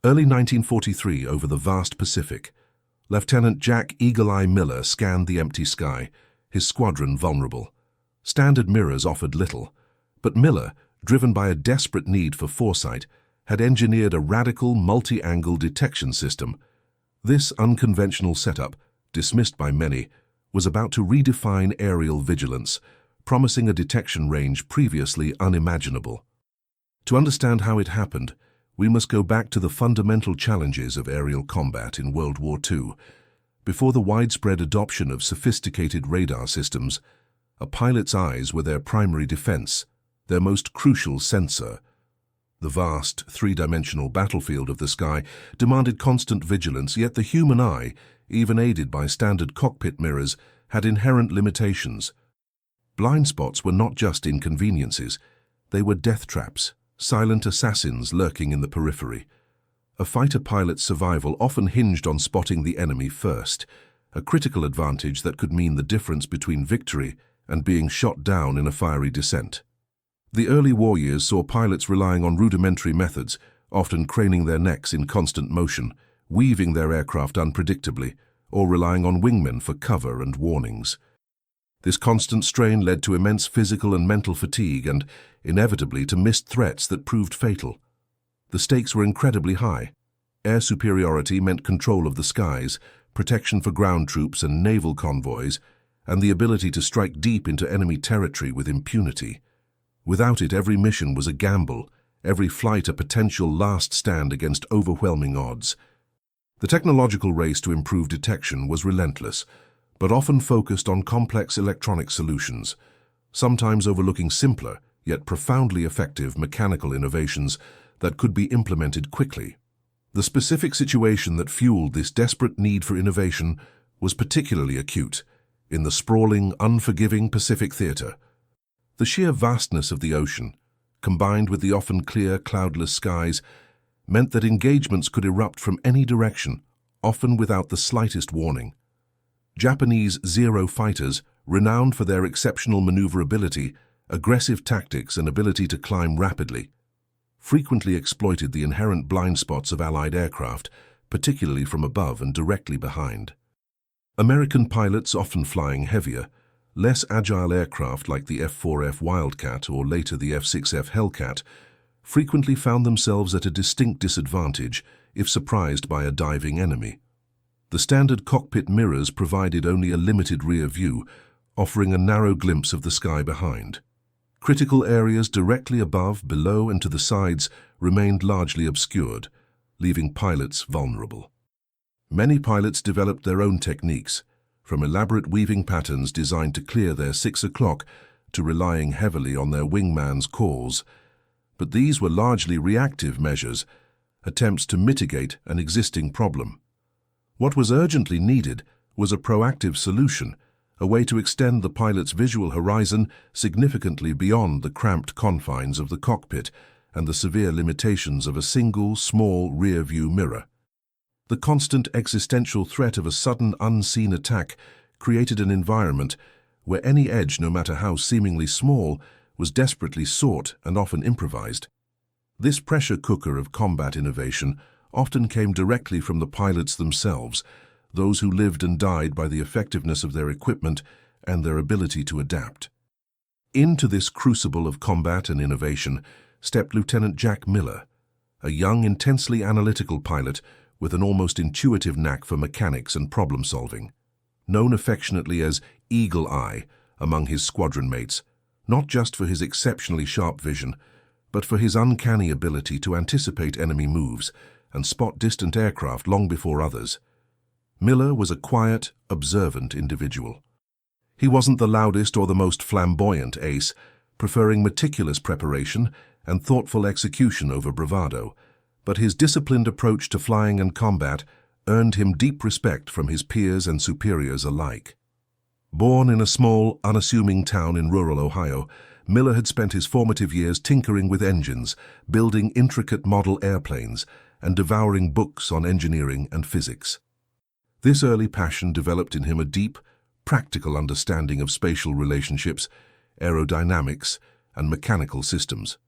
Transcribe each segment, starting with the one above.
Early 1943, over the vast Pacific, Lieutenant Jack Eagle Eye Miller scanned the empty sky, his squadron vulnerable. Standard mirrors offered little, but Miller, driven by a desperate need for foresight, had engineered a radical multi-angle detection system. This unconventional setup, dismissed by many, was about to redefine aerial vigilance, promising a detection range previously unimaginable. To understand how it happened, we must go back to the fundamental challenges of aerial combat in World War II. Before the widespread adoption of sophisticated radar systems, a pilot's eyes were their primary defense, their most crucial sensor. The vast, three-dimensional battlefield of the sky demanded constant vigilance, yet the human eye, even aided by standard cockpit mirrors, had inherent limitations. Blind spots were not just inconveniences, they were death traps, silent assassins lurking in the periphery. A fighter pilot's survival often hinged on spotting the enemy first, a critical advantage that could mean the difference between victory and being shot down in a fiery descent. The early war years saw pilots relying on rudimentary methods, often craning their necks in constant motion, weaving their aircraft unpredictably, or relying on wingmen for cover and warnings. This constant strain led to immense physical and mental fatigue and, inevitably, to missed threats that proved fatal. The stakes were incredibly high. Air superiority meant control of the skies, protection for ground troops and naval convoys, and the ability to strike deep into enemy territory with impunity. Without it, every mission was a gamble, every flight a potential last stand against overwhelming odds. The technological race to improve detection was relentless, but often focused on complex electronic solutions, sometimes overlooking simpler, yet profoundly effective mechanical innovations that could be implemented quickly. The specific situation that fueled this desperate need for innovation was particularly acute in the sprawling, unforgiving Pacific theater. The sheer vastness of the ocean, combined with the often clear, cloudless skies, meant that engagements could erupt from any direction, often without the slightest warning. Japanese Zero fighters, renowned for their exceptional maneuverability, aggressive tactics and ability to climb rapidly, frequently exploited the inherent blind spots of Allied aircraft, particularly from above and directly behind. American pilots, often flying heavier, less agile aircraft like the F-4F Wildcat or later the F-6F Hellcat, frequently found themselves at a distinct disadvantage if surprised by a diving enemy. The standard cockpit mirrors provided only a limited rear view, offering a narrow glimpse of the sky behind. Critical areas directly above, below, and to the sides remained largely obscured, leaving pilots vulnerable. Many pilots developed their own techniques, from elaborate weaving patterns designed to clear their 6 o'clock to relying heavily on their wingman's calls. But these were largely reactive measures, attempts to mitigate an existing problem. What was urgently needed was a proactive solution, a way to extend the pilot's visual horizon significantly beyond the cramped confines of the cockpit and the severe limitations of a single, small rear-view mirror. The constant existential threat of a sudden, unseen attack created an environment where any edge, no matter how seemingly small, was desperately sought and often improvised. This pressure cooker of combat innovation often came directly from the pilots themselves, those who lived and died by the effectiveness of their equipment and their ability to adapt. Into this crucible of combat and innovation stepped Lieutenant Jack Miller, a young, intensely analytical pilot with an almost intuitive knack for mechanics and problem-solving. Known affectionately as Eagle Eye among his squadron mates, not just for his exceptionally sharp vision, but for his uncanny ability to anticipate enemy moves and spot distant aircraft long before others. Miller was a quiet, observant individual. He wasn't the loudest or the most flamboyant ace, preferring meticulous preparation and thoughtful execution over bravado, but his disciplined approach to flying and combat earned him deep respect from his peers and superiors alike. Born in a small, unassuming town in rural Ohio, Miller had spent his formative years tinkering with engines, building intricate model airplanes, and devouring books on engineering and physics. This early passion developed in him a deep, practical understanding of spatial relationships, aerodynamics, and mechanical systems.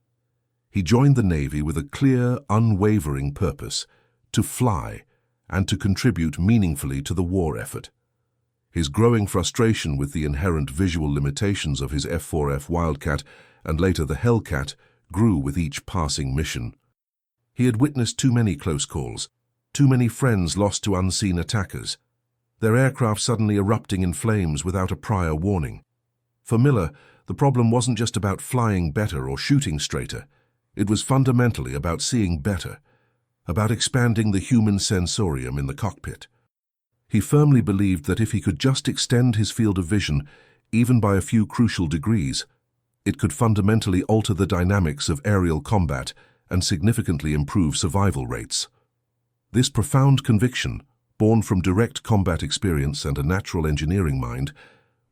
He joined the Navy with a clear, unwavering purpose, to fly, and to contribute meaningfully to the war effort. His growing frustration with the inherent visual limitations of his F-4F Wildcat and later the Hellcat grew with each passing mission. He had witnessed too many close calls, too many friends lost to unseen attackers, their aircraft suddenly erupting in flames without a prior warning. For Miller, the problem wasn't just about flying better or shooting straighter. It was fundamentally about seeing better, about expanding the human sensorium in the cockpit. He firmly believed that if he could just extend his field of vision, even by a few crucial degrees, it could fundamentally alter the dynamics of aerial combat and significantly improve survival rates. This profound conviction, born from direct combat experience and a natural engineering mind,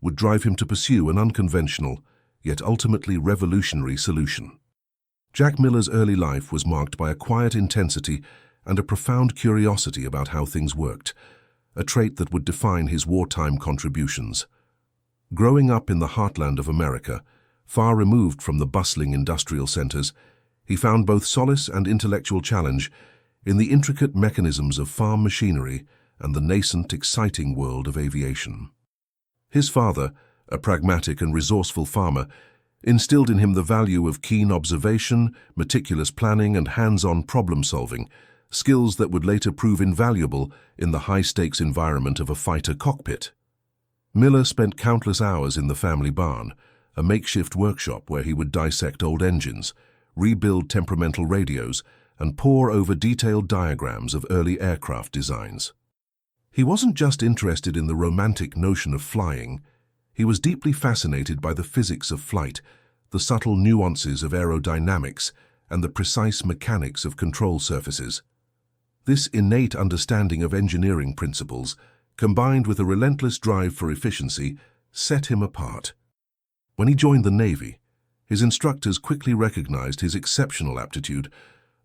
would drive him to pursue an unconventional, yet ultimately revolutionary solution. Jack Miller's early life was marked by a quiet intensity and a profound curiosity about how things worked, a trait that would define his wartime contributions. Growing up in the heartland of America, far removed from the bustling industrial centers, he found both solace and intellectual challenge in the intricate mechanisms of farm machinery and the nascent, exciting world of aviation. His father, a pragmatic and resourceful farmer, instilled in him the value of keen observation, meticulous planning, and hands-on problem-solving, skills that would later prove invaluable in the high-stakes environment of a fighter cockpit. Miller spent countless hours in the family barn, a makeshift workshop where he would dissect old engines, rebuild temperamental radios, and pore over detailed diagrams of early aircraft designs. He wasn't just interested in the romantic notion of flying. He was deeply fascinated by the physics of flight, the subtle nuances of aerodynamics, and the precise mechanics of control surfaces. This innate understanding of engineering principles, combined with a relentless drive for efficiency, set him apart. When he joined the Navy, his instructors quickly recognized his exceptional aptitude,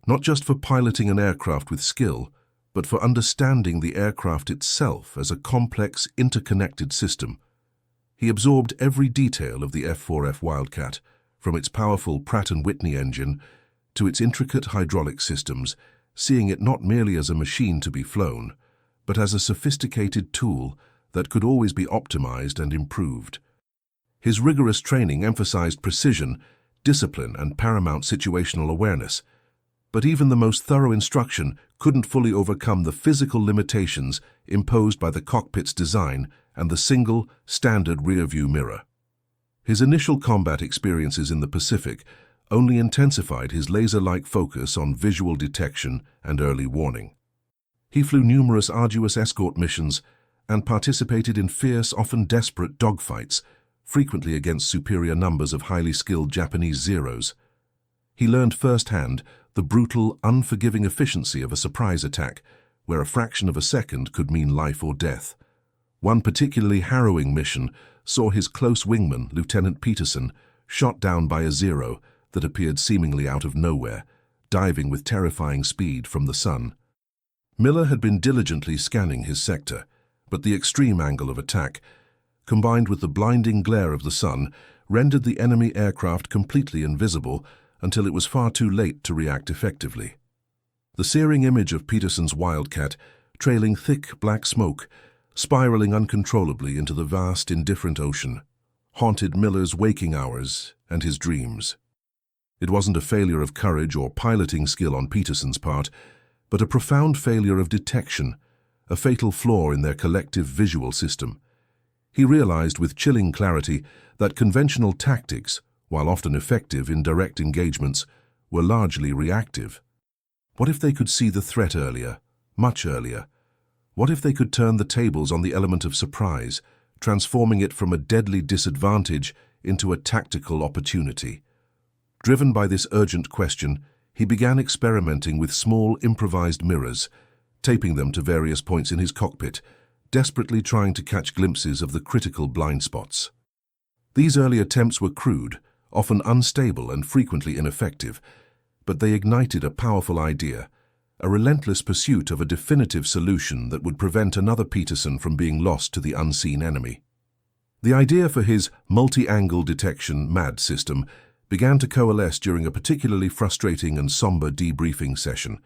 not just for piloting an aircraft with skill, but for understanding the aircraft itself as a complex, interconnected system. He absorbed every detail of the F-4F Wildcat, from its powerful Pratt & Whitney engine to its intricate hydraulic systems, seeing it not merely as a machine to be flown, but as a sophisticated tool that could always be optimized and improved. His rigorous training emphasized precision, discipline, and paramount situational awareness, but even the most thorough instruction couldn't fully overcome the physical limitations imposed by the cockpit's design and the single, standard rear-view mirror. His initial combat experiences in the Pacific only intensified his laser-like focus on visual detection and early warning. He flew numerous arduous escort missions and participated in fierce, often desperate dogfights, frequently against superior numbers of highly skilled Japanese Zeros. He learned firsthand the brutal, unforgiving efficiency of a surprise attack, where a fraction of a second could mean life or death. One particularly harrowing mission saw his close wingman, Lieutenant Peterson, shot down by a Zero that appeared seemingly out of nowhere, diving with terrifying speed from the sun. Miller had been diligently scanning his sector, but the extreme angle of attack, combined with the blinding glare of the sun, rendered the enemy aircraft completely invisible until it was far too late to react effectively. The searing image of Peterson's Wildcat, trailing thick black smoke, spiraling uncontrollably into the vast, indifferent ocean, haunted Miller's waking hours and his dreams. It wasn't a failure of courage or piloting skill on Peterson's part, but a profound failure of detection, a fatal flaw in their collective visual system. He realized with chilling clarity that conventional tactics, while often effective in direct engagements, were largely reactive. What if they could see the threat earlier, much earlier? What if they could turn the tables on the element of surprise, transforming it from a deadly disadvantage into a tactical opportunity? Driven by this urgent question, he began experimenting with small improvised mirrors, taping them to various points in his cockpit, desperately trying to catch glimpses of the critical blind spots. These early attempts were crude, often unstable and frequently ineffective, but they ignited a powerful idea, a relentless pursuit of a definitive solution that would prevent another Peterson from being lost to the unseen enemy. The idea for his multi-angle detection MAD system began to coalesce during a particularly frustrating and somber debriefing session.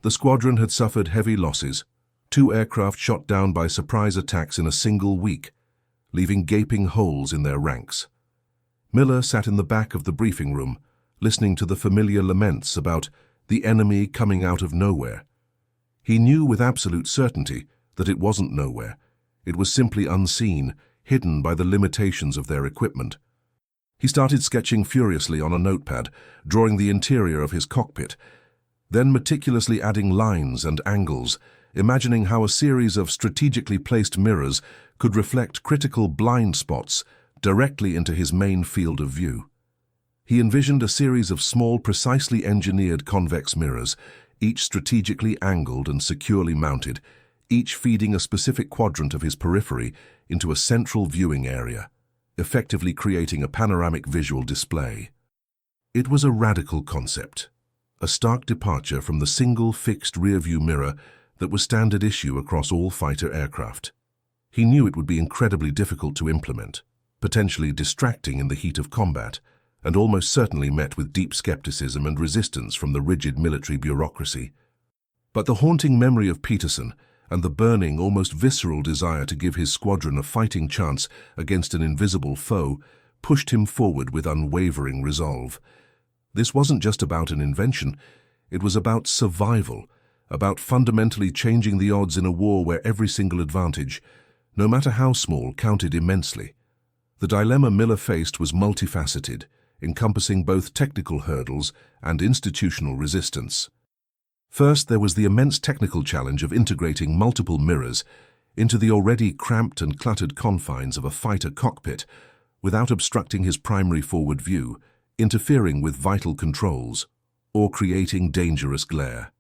The squadron had suffered heavy losses, 2 aircraft shot down by surprise attacks in a single week, leaving gaping holes in their ranks. Miller sat in the back of the briefing room, listening to the familiar laments about the enemy coming out of nowhere. He knew with absolute certainty that it wasn't nowhere. It was simply unseen, hidden by the limitations of their equipment. He started sketching furiously on a notepad, drawing the interior of his cockpit, then meticulously adding lines and angles, imagining how a series of strategically placed mirrors could reflect critical blind spots directly into his main field of view. He envisioned a series of small, precisely engineered convex mirrors, each strategically angled and securely mounted, each feeding a specific quadrant of his periphery into a central viewing area, effectively creating a panoramic visual display. It was a radical concept, a stark departure from the single fixed rearview mirror that was standard issue across all fighter aircraft. He knew it would be incredibly difficult to implement, potentially distracting in the heat of combat, and almost certainly met with deep skepticism and resistance from the rigid military bureaucracy. But the haunting memory of Peterson and the burning, almost visceral desire to give his squadron a fighting chance against an invisible foe pushed him forward with unwavering resolve. This wasn't just about an invention, it was about survival, about fundamentally changing the odds in a war where every single advantage, no matter how small, counted immensely. The dilemma Miller faced was multifaceted, encompassing both technical hurdles and institutional resistance. First, there was the immense technical challenge of integrating multiple mirrors into the already cramped and cluttered confines of a fighter cockpit without obstructing his primary forward view, interfering with vital controls, or creating dangerous glare.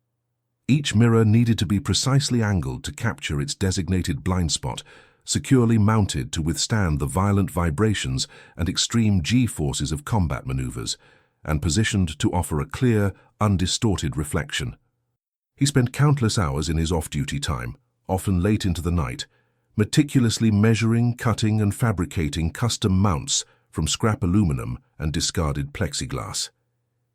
Each mirror needed to be precisely angled to capture its designated blind spot, securely mounted to withstand the violent vibrations and extreme G-forces of combat maneuvers, and positioned to offer a clear, undistorted reflection. He spent countless hours in his off-duty time, often late into the night, meticulously measuring, cutting, and fabricating custom mounts from scrap aluminum and discarded plexiglass.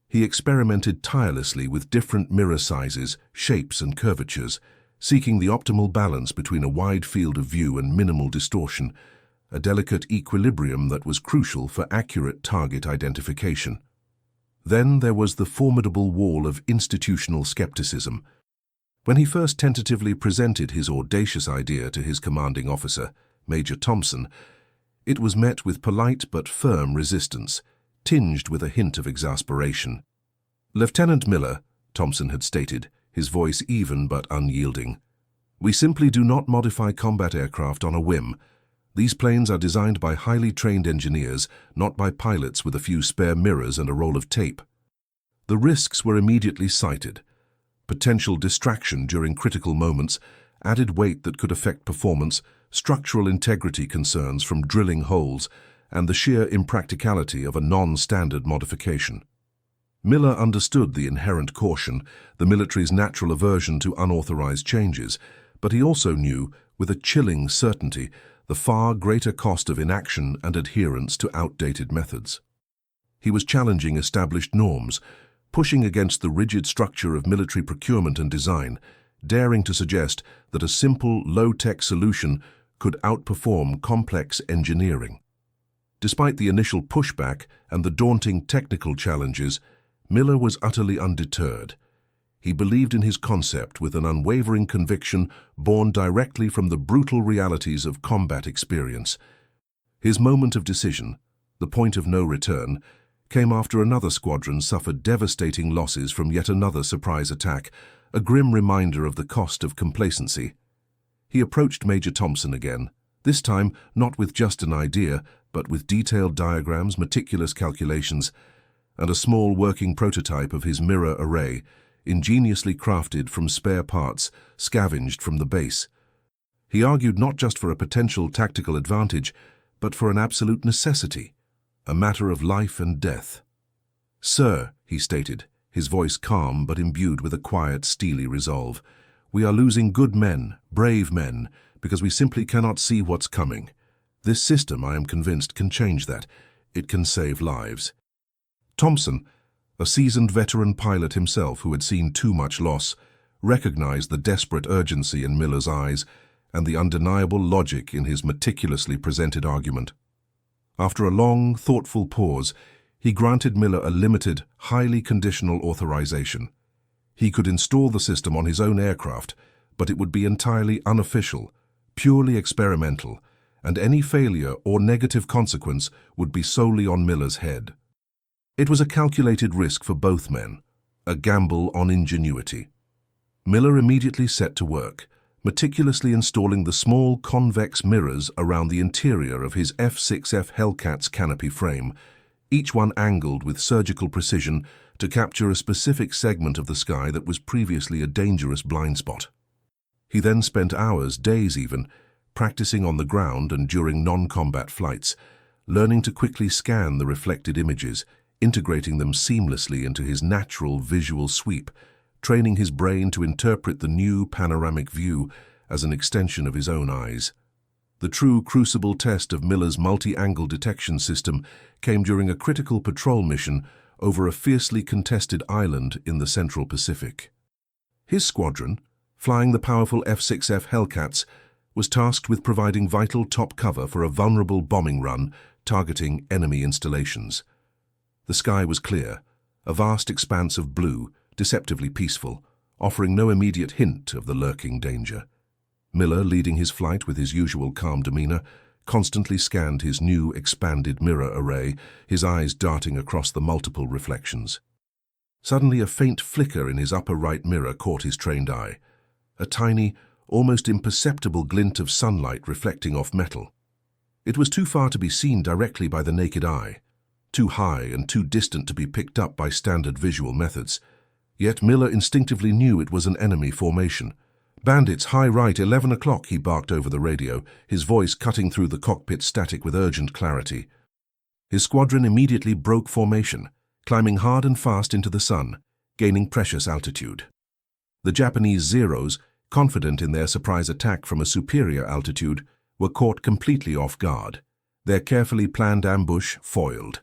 He experimented tirelessly with different mirror sizes, shapes, and curvatures, seeking the optimal balance between a wide field of view and minimal distortion, a delicate equilibrium that was crucial for accurate target identification. Then there was the formidable wall of institutional skepticism. When he first tentatively presented his audacious idea to his commanding officer, Major Thompson, it was met with polite but firm resistance, tinged with a hint of exasperation. "Lieutenant Miller," Thompson had stated, his voice even but unyielding, "we simply do not modify combat aircraft on a whim. These planes are designed by highly trained engineers, not by pilots with a few spare mirrors and a roll of tape." The risks were immediately cited: potential distraction during critical moments, added weight that could affect performance, structural integrity concerns from drilling holes, and the sheer impracticality of a non-standard modification. Miller understood the inherent caution, the military's natural aversion to unauthorized changes, but he also knew, with a chilling certainty, the far greater cost of inaction and adherence to outdated methods. He was challenging established norms, pushing against the rigid structure of military procurement and design, daring to suggest that a simple, low-tech solution could outperform complex engineering. Despite the initial pushback and the daunting technical challenges, Miller was utterly undeterred. He believed in his concept with an unwavering conviction born directly from the brutal realities of combat experience. His moment of decision, the point of no return, came after another squadron suffered devastating losses from yet another surprise attack, a grim reminder of the cost of complacency. He approached Major Thompson again, this time not with just an idea, but with detailed diagrams, meticulous calculations, and a small working prototype of his mirror array, ingeniously crafted from spare parts scavenged from the base. He argued not just for a potential tactical advantage, but for an absolute necessity, a matter of life and death. "Sir," he stated, his voice calm but imbued with a quiet, steely resolve, "we are losing good men, brave men, because we simply cannot see what's coming. This system, I am convinced, can change that. It can save lives." Thompson, a seasoned veteran pilot himself who had seen too much loss, recognized the desperate urgency in Miller's eyes and the undeniable logic in his meticulously presented argument. After a long, thoughtful pause, he granted Miller a limited, highly conditional authorization. He could install the system on his own aircraft, but it would be entirely unofficial, purely experimental, and any failure or negative consequence would be solely on Miller's head. It was a calculated risk for both men, a gamble on ingenuity. Miller immediately set to work, meticulously installing the small convex mirrors around the interior of his F-6F Hellcat's canopy frame, each one angled with surgical precision to capture a specific segment of the sky that was previously a dangerous blind spot. He then spent hours, days even, practicing on the ground and during non-combat flights, learning to quickly scan the reflected images, integrating them seamlessly into his natural visual sweep, training his brain to interpret the new panoramic view as an extension of his own eyes. The true crucible test of Miller's multi-angle detection system came during a critical patrol mission over a fiercely contested island in the Central Pacific. His squadron, flying the powerful F-6F Hellcats, was tasked with providing vital top cover for a vulnerable bombing run targeting enemy installations. The sky was clear, a vast expanse of blue, deceptively peaceful, offering no immediate hint of the lurking danger. Miller, leading his flight with his usual calm demeanor, constantly scanned his new expanded mirror array, his eyes darting across the multiple reflections. Suddenly, a faint flicker in his upper right mirror caught his trained eye, a tiny, almost imperceptible glint of sunlight reflecting off metal. It was too far to be seen directly by the naked eye, too high and too distant to be picked up by standard visual methods. Yet Miller instinctively knew it was an enemy formation. "Bandits, high right, 11 o'clock, he barked over the radio, his voice cutting through the cockpit static with urgent clarity. His squadron immediately broke formation, climbing hard and fast into the sun, gaining precious altitude. The Japanese Zeros, confident in their surprise attack from a superior altitude, were caught completely off guard, their carefully planned ambush foiled.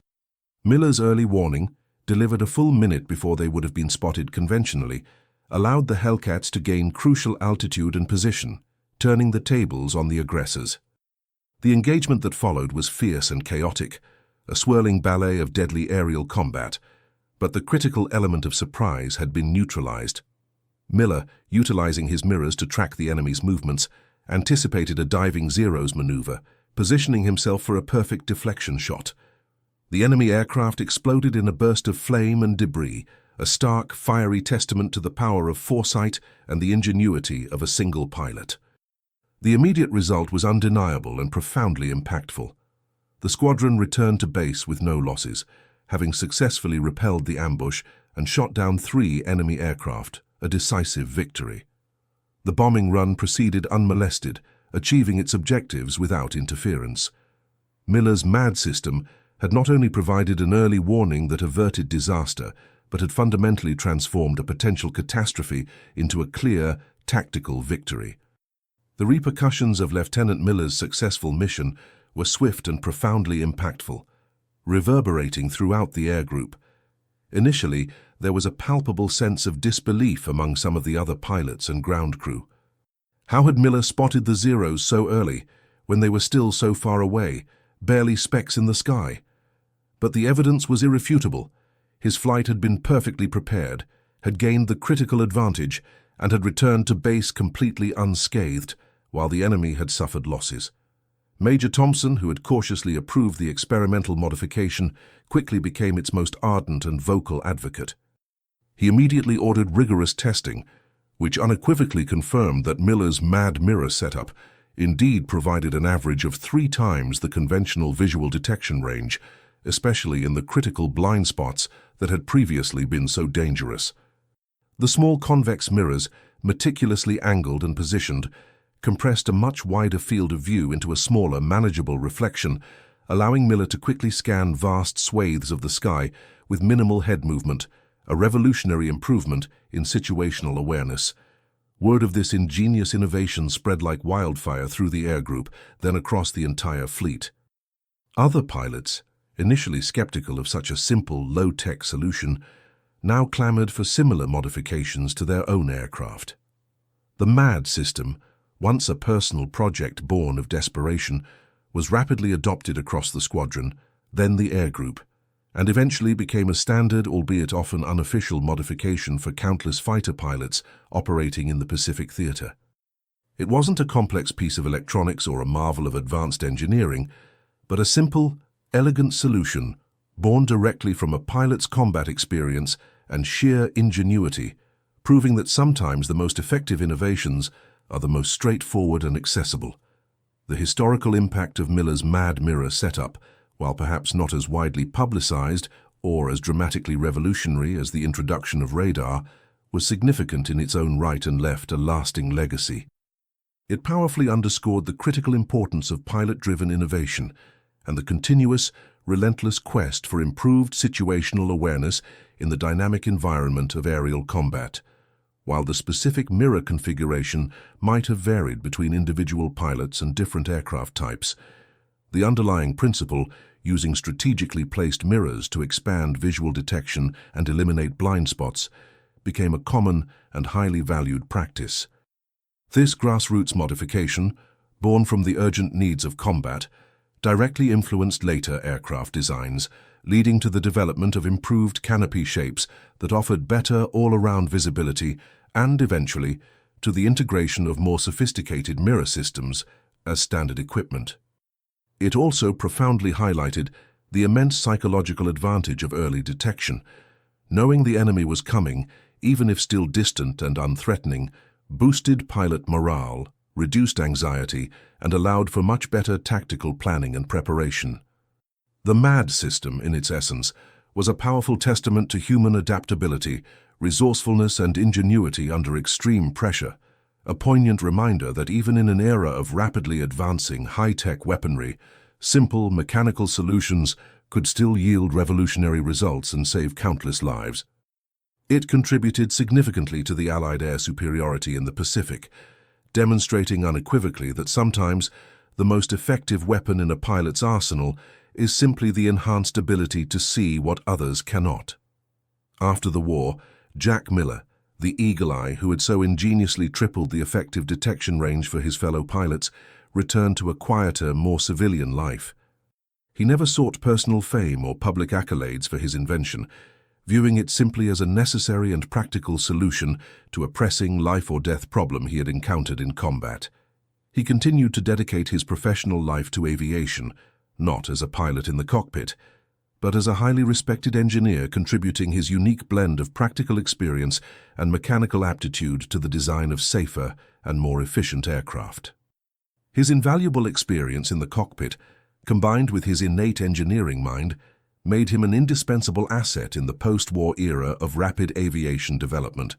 Miller's early warning, delivered a full minute before they would have been spotted conventionally, allowed the Hellcats to gain crucial altitude and position, turning the tables on the aggressors. The engagement that followed was fierce and chaotic, a swirling ballet of deadly aerial combat, but the critical element of surprise had been neutralized. Miller, utilizing his mirrors to track the enemy's movements, anticipated a diving Zeros maneuver, positioning himself for a perfect deflection shot. The enemy aircraft exploded in a burst of flame and debris, a stark, fiery testament to the power of foresight and the ingenuity of a single pilot. The immediate result was undeniable and profoundly impactful. The squadron returned to base with no losses, having successfully repelled the ambush and shot down 3 enemy aircraft, a decisive victory. The bombing run proceeded unmolested, achieving its objectives without interference. Miller's MAD system had not only provided an early warning that averted disaster, but had fundamentally transformed a potential catastrophe into a clear, tactical victory. The repercussions of Lieutenant Miller's successful mission were swift and profoundly impactful, reverberating throughout the air group. Initially, there was a palpable sense of disbelief among some of the other pilots and ground crew. How had Miller spotted the Zeros so early, when they were still so far away, barely specks in the sky? But the evidence was irrefutable. His flight had been perfectly prepared, had gained the critical advantage, and had returned to base completely unscathed, while the enemy had suffered losses. Major Thompson, who had cautiously approved the experimental modification, quickly became its most ardent and vocal advocate. He immediately ordered rigorous testing, which unequivocally confirmed that Miller's MAD mirror setup indeed provided an average of 3 times the conventional visual detection range, especially in the critical blind spots that had previously been so dangerous. The small convex mirrors, meticulously angled and positioned, compressed a much wider field of view into a smaller, manageable reflection, allowing Miller to quickly scan vast swathes of the sky with minimal head movement, a revolutionary improvement in situational awareness. Word of this ingenious innovation spread like wildfire through the air group, then across the entire fleet. Other pilots, initially skeptical of such a simple, low-tech solution, now clamored for similar modifications to their own aircraft. The MAD system, once a personal project born of desperation, was rapidly adopted across the squadron, then the air group, and eventually became a standard, albeit often unofficial, modification for countless fighter pilots operating in the Pacific theater. It wasn't a complex piece of electronics or a marvel of advanced engineering, but a simple, elegant solution born directly from a pilot's combat experience and sheer ingenuity, proving that sometimes the most effective innovations are the most straightforward and accessible. The historical impact of Miller's MAD mirror setup, while perhaps not as widely publicized or as dramatically revolutionary as the introduction of radar, was significant in its own right and left a lasting legacy. It powerfully underscored the critical importance of pilot-driven innovation and the continuous, relentless quest for improved situational awareness in the dynamic environment of aerial combat. While the specific mirror configuration might have varied between individual pilots and different aircraft types, the underlying principle, using strategically placed mirrors to expand visual detection and eliminate blind spots, became a common and highly valued practice. This grassroots modification, born from the urgent needs of combat, directly influenced later aircraft designs, leading to the development of improved canopy shapes that offered better all-around visibility and, eventually, to the integration of more sophisticated mirror systems as standard equipment. It also profoundly highlighted the immense psychological advantage of early detection. Knowing the enemy was coming, even if still distant and unthreatening, boosted pilot morale, reduced anxiety, and allowed for much better tactical planning and preparation. The MAD system, in its essence, was a powerful testament to human adaptability, resourcefulness, and ingenuity under extreme pressure, a poignant reminder that even in an era of rapidly advancing high-tech weaponry, simple mechanical solutions could still yield revolutionary results and save countless lives. It contributed significantly to the Allied air superiority in the Pacific, demonstrating unequivocally that sometimes the most effective weapon in a pilot's arsenal is simply the enhanced ability to see what others cannot. After the war, Jack Miller, the eagle eye who had so ingeniously tripled the effective detection range for his fellow pilots, returned to a quieter, more civilian life. He never sought personal fame or public accolades for his invention, viewing it simply as a necessary and practical solution to a pressing life-or-death problem he had encountered in combat. He continued to dedicate his professional life to aviation, not as a pilot in the cockpit, but as a highly respected engineer contributing his unique blend of practical experience and mechanical aptitude to the design of safer and more efficient aircraft. His invaluable experience in the cockpit, combined with his innate engineering mind, made him an indispensable asset in the post-war era of rapid aviation development.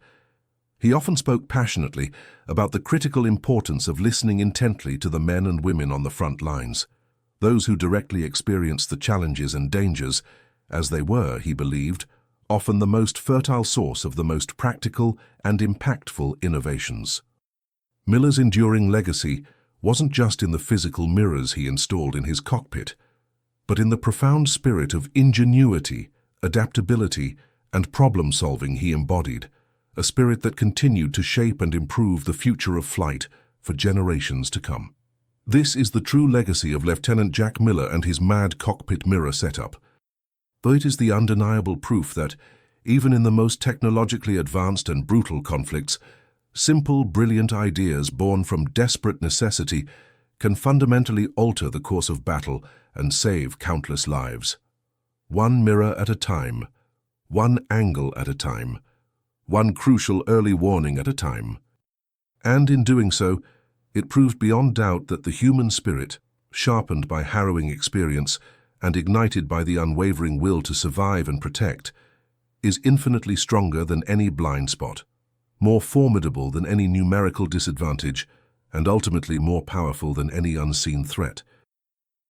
He often spoke passionately about the critical importance of listening intently to the men and women on the front lines, those who directly experienced the challenges and dangers, as they were, he believed, often the most fertile source of the most practical and impactful innovations. Miller's enduring legacy wasn't just in the physical mirrors he installed in his cockpit, but in the profound spirit of ingenuity, adaptability, and problem-solving he embodied, a spirit that continued to shape and improve the future of flight for generations to come. This is the true legacy of Lieutenant Jack Miller and his MAD cockpit mirror setup. Though it is the undeniable proof that, even in the most technologically advanced and brutal conflicts, simple, brilliant ideas born from desperate necessity can fundamentally alter the course of battle and save countless lives. One mirror at a time, one angle at a time, one crucial early warning at a time. And in doing so, it proved beyond doubt that the human spirit, sharpened by harrowing experience and ignited by the unwavering will to survive and protect, is infinitely stronger than any blind spot, more formidable than any numerical disadvantage, and ultimately more powerful than any unseen threat.